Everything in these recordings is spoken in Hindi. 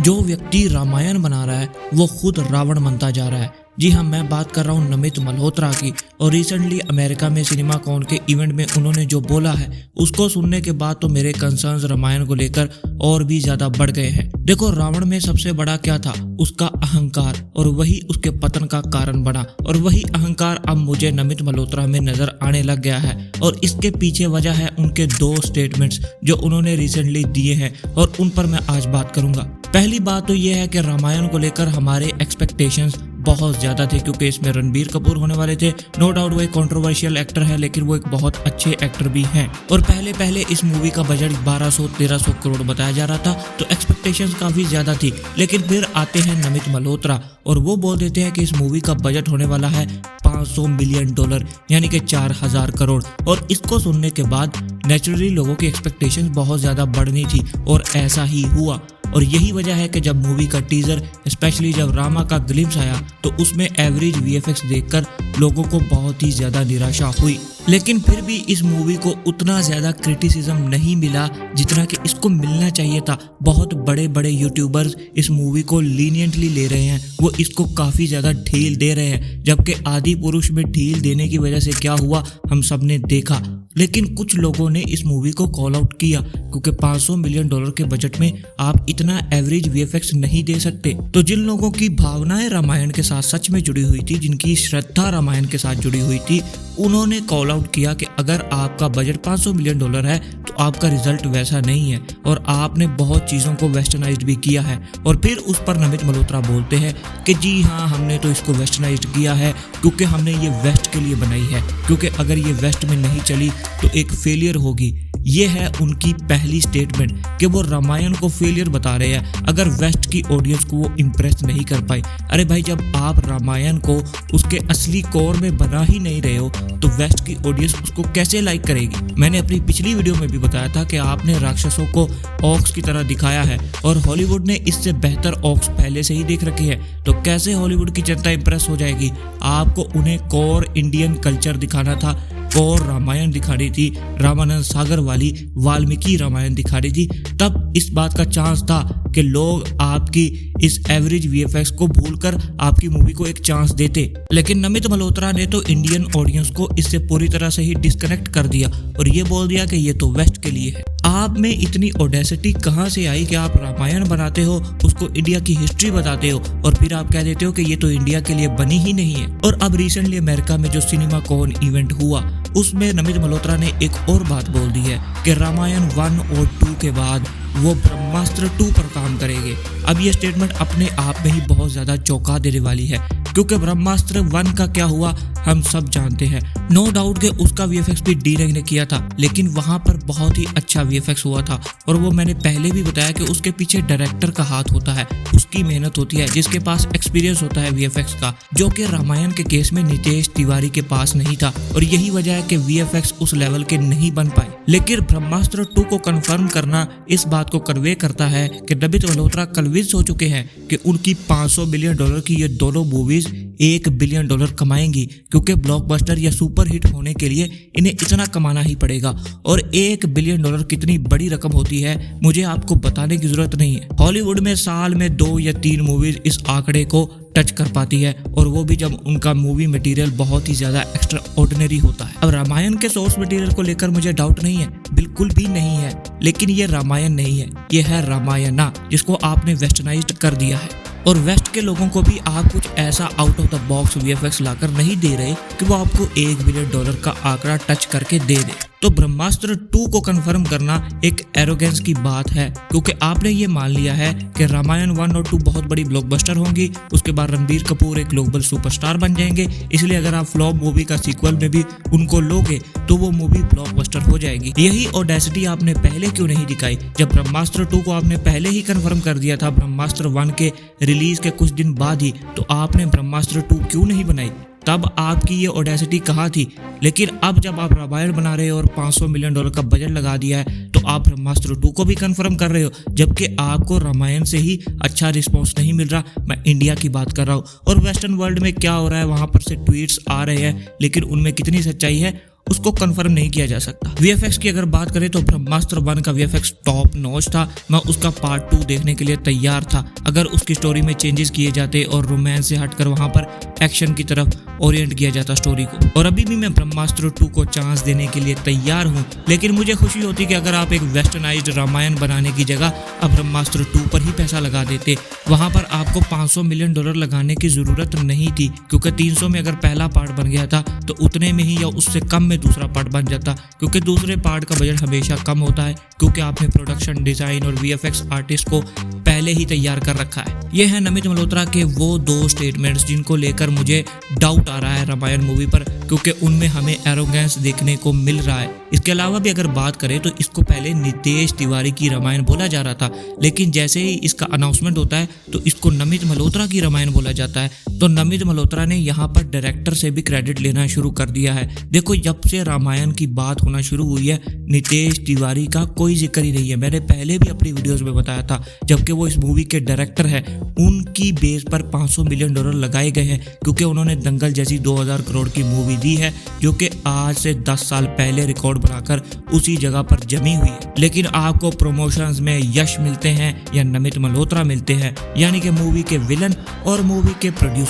जो व्यक्ति रामायण बना रहा है वो खुद रावण बनता जा रहा है। जी हाँ, मैं बात कर रहा हूँ नमित मल्होत्रा की। और रिसेंटली अमेरिका में सिनेमा कॉन के इवेंट में उन्होंने जो बोला है उसको सुनने के बाद तो मेरे कंसर्न्स रामायण को लेकर और भी ज्यादा बढ़ गए हैं। देखो, रावण में सबसे बड़ा क्या था? उसका अहंकार, और वही उसके पतन का कारण बना। और वही अहंकार अब मुझे नमित मल्होत्रा में नजर आने लग गया है। और इसके पीछे वजह है उनके दो स्टेटमेंट्स जो उन्होंने रिसेंटली दिए हैं, और उन पर मैं आज बात करूंगा। पहली बात तो यह है कि रामायण को लेकर हमारे एक्सपेक्टेशंस बहुत ज्यादा थे, क्योंकि इसमें रणबीर कपूर होने वाले थे। नो डाउट वो एक कंट्रोवर्शियल एक्टर है, लेकिन वो एक बहुत अच्छे एक्टर भी हैं। और पहले इस मूवी का बजट 1200-1300 करोड़ बताया जा रहा था, तो एक्सपेक्टेशंस काफी ज्यादा थी। लेकिन फिर आते हैं नमित मल्होत्रा और वो बोल देते हैं कि इस मूवी का बजट होने वाला है $500 मिलियन, यानी कि 4000 करोड़। और इसको सुनने के बाद नेचुरली लोगों की एक्सपेक्टेशंस बहुत ज्यादा बढ़नी थी, और ऐसा ही हुआ। और यही वजह है कि जब मूवी का टीजर, स्पेशली जब रामा का ग्लिम्स आया, तो उसमें एवरेज वीएफएक्स देखकर लोगों को बहुत ही ज्यादा निराशा हुई। लेकिन फिर भी इस मूवी को उतना ज्यादा क्रिटिसिज्म नहीं मिला जितना कि इसको मिलना चाहिए था। बहुत बड़े बड़े यूट्यूबर्स इस मूवी को लीनियंटली ले रहे हैं, वो इसको काफी ज्यादा ढील दे रहे हैं, जबकि आदि पुरुष में ढील देने की वजह से क्या हुआ हम सब ने देखा। लेकिन कुछ लोगों ने इस मूवी को कॉल आउट किया, क्योंकि $500 मिलियन के बजट में आप इतना एवरेज वीएफएक्स नहीं दे सकते। तो जिन लोगों की भावनाएं रामायण के साथ सच में जुड़ी हुई थी, जिनकी श्रद्धा रामायण के साथ जुड़ी हुई थी, उन्होंने कॉल आउट किया कि अगर आपका बजट $500 मिलियन है तो आपका रिजल्ट वैसा नहीं है, और आपने बहुत चीजों को वेस्टर्नाइज्ड भी किया है। और फिर उस पर नमित मल्होत्रा बोलते हैं कि जी हाँ, हमने तो इसको वेस्टर्नाइज्ड किया है क्योंकि हमने ये वेस्ट के लिए बनाई है, क्योंकि अगर ये वेस्ट में नहीं चली तो एक फेलियर होगी। ये है उनकी पहली स्टेटमेंट कि वो रामायण को फेलियर बता रहे हैं अगर वेस्ट की ऑडियंस को वो इम्प्रेस नहीं कर पाई। अरे भाई, जब आप रामायण को उसके असली कोर में बना ही नहीं रहे हो तो वेस्ट की ऑडियंस उसको कैसे लाइक करेगी? मैंने अपनी पिछली वीडियो में भी बताया था कि आपने राक्षसों को ऑक्स की तरह दिखाया है, और हॉलीवुड ने इससे बेहतर ऑक्स पहले से ही देख रखे हैं, तो कैसे हॉलीवुड की जनता इम्प्रेस हो जाएगी? आपको उन्हें कोर इंडियन कल्चर दिखाना था, और रामायण दिखानी थी, रामानंद सागर वाली वाल्मीकि रामायण दिखानी थी। तब इस बात का चांस था कि लोग आपकी इस एवरेज वीएफएक्स को भूलकर आपकी मूवी को एक चांस देते। लेकिन नमित मल्होत्रा ने तो इंडियन ऑडियंस को इससे पूरी तरह से ही डिस्कनेक्ट कर दिया, और ये बोल दिया कि ये तो वेस्ट के लिए है। आप में इतनी ऑडेसिटी कहां से आई कि आप रामायण बनाते हो, उसको इंडिया की हिस्ट्री बताते हो, और फिर आप कह देते हो कि ये तो इंडिया के लिए बनी ही नहीं है। और अब रिसेंटली अमेरिका में जो सिनेमा कॉन इवेंट हुआ, उसमें नमित मल्होत्रा ने एक और बात बोल दी है कि रामायण 1 और 2 के बाद वो ब्रह्मास्त्र 2 पर काम करेंगे। अब ये स्टेटमेंट अपने आप में ही बहुत ज्यादा चौंका देने वाली है, क्योंकि ब्रह्मास्त्र 1 का क्या हुआ हम सब जानते हैं। नो डाउट कि उसका वीएफएक्स भी डी-रेंग ने किया था, लेकिन वहां पर बहुत ही अच्छा वीएफएक्स हुआ था। और वो मैंने पहले भी बताया कि उसके पीछे डायरेक्टर का हाथ होता है, उसकी मेहनत होती है, जिसके पास एक्सपीरियंस होता है वीएफएक्स का, जो कि रामायण के केस में नितेश तिवारी के पास नहीं था। और यही वजह है कि वीएफएक्स उस लेवल के नहीं बन पाए। लेकिन ब्रह्मास्त्र 2 को कंफर्म करना इस बात को कन्वे करता है कि नमित मल्होत्रा कन्विंस हो चुके हैं कि उनकी $500 मिलियन की ये दोनों मूवीज $1 बिलियन कमाएंगी, क्योंकि ब्लॉकबस्टर या सुपर हिट होने के लिए इन्हें इतना कमाना ही पड़ेगा। और $1 बिलियन कितनी बड़ी रकम होती है मुझे आपको बताने की जरूरत नहीं है। हॉलीवुड में साल में 2 या 3 मूवीज इस आंकड़े को टच कर पाती है, और वो भी जब उनका मूवी मटेरियल बहुत ही ज्यादा एक्स्ट्रा ऑर्डिनरी होता है। अब रामायण के सोर्स मटेरियल को लेकर मुझे डाउट नहीं है, बिल्कुल भी नहीं है, लेकिन ये रामायण नहीं है, ये है रामायणा, जिसको आपने वेस्टर्नाइज्ड कर दिया है। और वेस्ट के लोगों को भी आप कुछ ऐसा out of the box VFX लाकर नहीं दे रहे कि वो आपको $1 बिलियन का आंकड़ा टच करके दे दे। तो ब्रह्मास्त्र 2 को कंफर्म करना एक एरोगेंस की बात है, क्योंकि आपने ये मान लिया है कि रामायण 1 और 2 बहुत बड़ी ब्लॉकबस्टर होंगी, उसके बाद रणबीर कपूर एक ग्लोबल सुपरस्टार बन जाएंगे, इसलिए अगर आप फ्लॉप मूवी का सीक्वल में भी उनको लोगे तो वो मूवी ब्लॉकबस्टर हो जाएगी। यही ऑडेसिटी आपने पहले क्यों नहीं दिखाई? जब ब्रह्मास्त्र 2 को आपने पहले ही कंफर्म कर दिया था ब्रह्मास्त्र 1 के रिलीज के कुछ दिन बाद ही, तो आपने ब्रह्मास्त्र 2 क्यों नहीं बनाई? तब आपकी ये ऑडेसिटी कहाँ थी? लेकिन अब जब आप रामायण बना रहे हो और $500 मिलियन का बजट लगा दिया है, तो आप ब्रह्मास्त्र 2 को भी कंफर्म कर रहे हो, जबकि आपको रामायण से ही अच्छा रिस्पॉन्स नहीं मिल रहा। मैं इंडिया की बात कर रहा हूँ, और वेस्टर्न वर्ल्ड में क्या हो रहा है, वहां पर से ट्वीट्स आ रहे हैं, लेकिन उनमें कितनी सच्चाई है उसको कंफर्म नहीं किया जा सकता। वीएफएक्स की अगर बात करें तो ब्रह्मास्त्र 1 का वीएफएक्स टॉप नॉच था। मैं उसका पार्ट 2 देखने के लिए तैयार था अगर उसकी स्टोरी में चेंजेस किए जाते और रोमांस से हटकर वहां पर एक्शन की तरफ ओरिएंट किया जाता स्टोरी को। और अभी भी मैं ब्रह्मास्त्र 2 को चांस देने के लिए तैयार हूं, लेकिन मुझे खुशी होती कि अगर आप एक वेस्टर्नाइज्ड रामायण बनाने की जगह अब ब्रह्मास्त्र 2 पर ही पैसा लगा देते। वहां पर आपको $500 मिलियन लगाने की जरूरत नहीं थी, क्योंकि 300 में अगर पहला पार्ट बन गया था तो उतने में ही या उससे कम में दूसरा पार्ट बन जाता, क्योंकि दूसरे पार्ट का बजट हमेशा कम होता है, क्योंकि आपने प्रोडक्शन डिजाइन और वीएफएक्स आर्टिस्ट को पहले ही तैयार कर रखा है। ये है नमित मल्होत्रा के वो 2 स्टेटमेंट्स जिनको लेकर मुझे डाउट आ रहा है रामायण मूवी पर, क्योंकि उनमें हमें एरोगेंस देखने को मिल रहा है। इसके अलावा भी अगर बात करें तो इसको पहले नितेश तिवारी की रामायण बोला जा रहा था, लेकिन जैसे ही इसका अनाउंसमेंट होता है तो इसको नमित मल्होत्रा की रामायण बोला जाता है। तो नमित मल्होत्रा ने यहाँ पर डायरेक्टर से भी क्रेडिट लेना शुरू कर दिया है। देखो, जब से रामायण की बात होना शुरू हुई है नितेश तिवारी का कोई जिक्र ही नहीं है। मैंने पहले भी अपनी वीडियोस में बताया था, जबकि वो इस मूवी के डायरेक्टर है, उनकी बेस पर $500 मिलियन लगाए गए हैं, क्योंकि उन्होंने दंगल जैसी 2000 करोड़ की मूवी दी है, जो कि आज से 10 साल पहले रिकॉर्ड बनाकर उसी जगह पर जमी हुई है। लेकिन आपको प्रमोशंस में यश मिलते हैं या नमित मल्होत्रा मिलते हैं, यानी कि मूवी के विलन और मूवी के प्रोड्यूसर।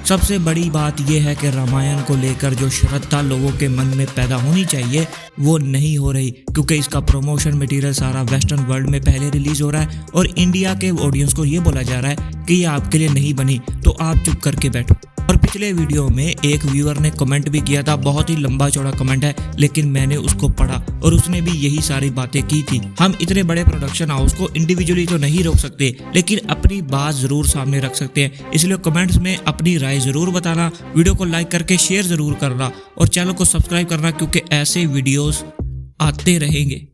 सबसे बड़ी बात यह है कि रामायण को लेकर जो श्रद्धा लोगों के मन में पैदा होनी चाहिए वो नहीं हो रही, क्योंकि इसका प्रमोशन मटेरियल सारा वेस्टर्न वर्ल्ड में पहले रिलीज हो रहा है और इंडिया के ऑडियंस को ये बोला जा रहा है कि ये आपके लिए नहीं बनी, तो आप चुप करके बैठो। और पिछले वीडियो में एक व्यूअर ने कमेंट भी किया था, बहुत ही लंबा चौड़ा कमेंट है, लेकिन मैंने उसको पढ़ा और उसने भी यही सारी बातें की थी। हम इतने बड़े प्रोडक्शन हाउस को इंडिविजुअली तो नहीं रोक सकते, लेकिन अपनी बात जरूर सामने रख सकते हैं। इसलिए कमेंट्स में अपनी राय जरूर बताना, वीडियो को लाइक करके शेयर जरूर करना और चैनल को सब्सक्राइब करना, क्योंकि ऐसे वीडियोस आते रहेंगे।